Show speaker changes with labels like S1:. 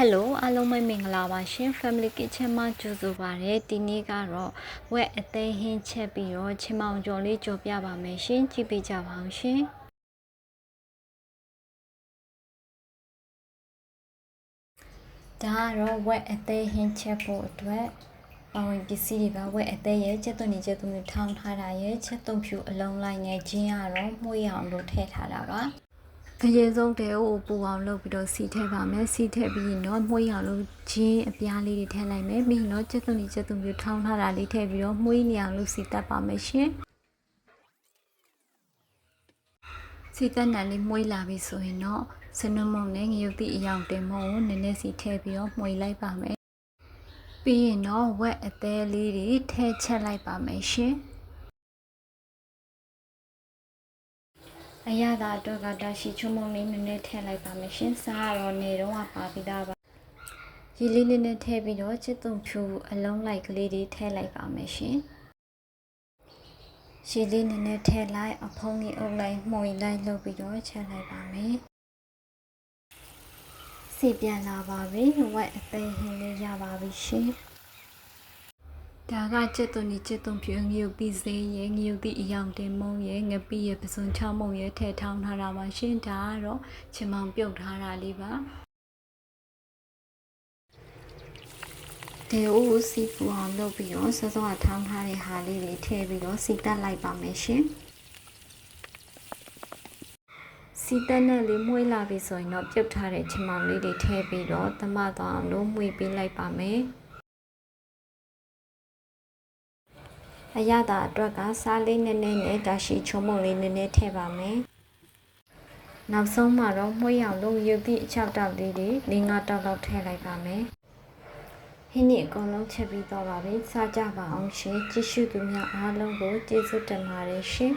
S1: Hello အားလုံးပဲမင်္ဂလာပါရှင် Family Kitchen မှာကြိုဆိုပါရစေဒီနေ့ကတော့ဝက်အသေးဟင်းချက်ပြီးတော့ချင်မောင်ကျော်လေးကြော်ပြပါမယ်ရှင်ကြည့်ပေးကြပါအောင်ရှင်ဒါကတော့ဝက်အသေးဟင်းချက်ဖို့အတွက်ပါဝင်ပစ္စည်းတွေပါဝက်အသေးရဲ့ချက်သွင်းချက်သွင်းထောင်းထားတာရဲ့ချက်သွင်းဖြူအလုံးလိုက်နဲ့ဂျင်းကတော့မှုရအောင်လို့ထည့်ထားတာပါအရင်ဆုံးတဲကိုပူအောင်လုပ်ပြီးတော့စီထည့်ပါမယ်စီထည့်ပြီးရင်တော့မှုရအောင်လို့ဂျင်းအပြားလေးတွေထည့်လိုက်မယ်ပြီးရင်တော့ချက်သွင်းမျိုးထောင်းထားတာလေးထည့်ပြီးတော့မှုနေအောင်လို့စီတက်ပါမယ်ရှင်စီတက်နံလေးမှုလာပြီဆိုရင်တော့စနမုံနဲ့ငရုတ်တိအယောင်တင်မုံကိုနည်းနည်းစီထည့်ပြီးတော့မှုလိုက်ပါမယ်ပြီးရင်တော့ဝက်အသေးလေးတွေထည့်ချက်လိုက်ပါမယ်ရှင်အရသာအတွက်ကဒါရှိချုံမုံလေးနည်းနည်းထည့်လိုက်ပါမယ်ရှင်စားရတော့နေတော့ပါပြီးသားပါရေလေးနည်းနည်းထည့်ပြီးတော့ချစ်သွန်ဖြူအလုံးလိုက်ကလေးတွေထည့်လိုက်ပါမယ်ရှင်ရေလေးနည်းနည်းထည့်လိုက်အဖုံးလေးအုပ်လိုက်မှုန်လိုက်လုပ်ပြီးတော့ချက်လိုက်ပါမယ်စီပြန်လာပါပြီဝက်အသေးဟင်းလေးရပါပြီရှင်ဒါကချက်သွန်ဖြူငရုတ်ပိစေးရဲ့ငရုတ်တိအယောင်တင်မုံရဲ့ငပိရဲ့ပစွန်ချောင်းမုံရဲ့ထည့်ထောင်းထားတာပါရှင်ဒါကတော့ချင်မောင်ပြုတ်ထားတာလေးပါဒီဦးစီပူအောင်လုပ်ပြီးတော့စောစောကထောင်းထားတဲ့ဟာလေးတွေထည့်ပြီးတော့စီတက်လိုက်ပါမယ်ရှင်စီတက်နဲ့လေးမွှေးလာပြီဆိုရင်တော့ပြုတ်ထားတဲ့ချင်မောင်လေးတွေထည့်ပြီးတော့သမသွားအောင်လို့မွှေးပေးလိုက်ပါမယ်အရသာအတွက်ကစားလေးနည်းနည်းနဲ့ဒါရှိချုံမုံလေးနည်းနည်းထည့်ပါမယ်နောက်ဆုံးမှာတော့မွှေးအောင်လို့ရုပ်သည့်အချောက်တောက်လေးတွေ၄-၅ တောက်လောက်ထည့်လိုက်ပါမယ်ဟင်းဒီအကုန်လုံးချက်ပြီးတော့ပါပြီစားကြပါအောင်ရှင်ကြည့်ရှုသူများအားလုံးကိုကျေးဇူးတင်ပါတယ်ရှင်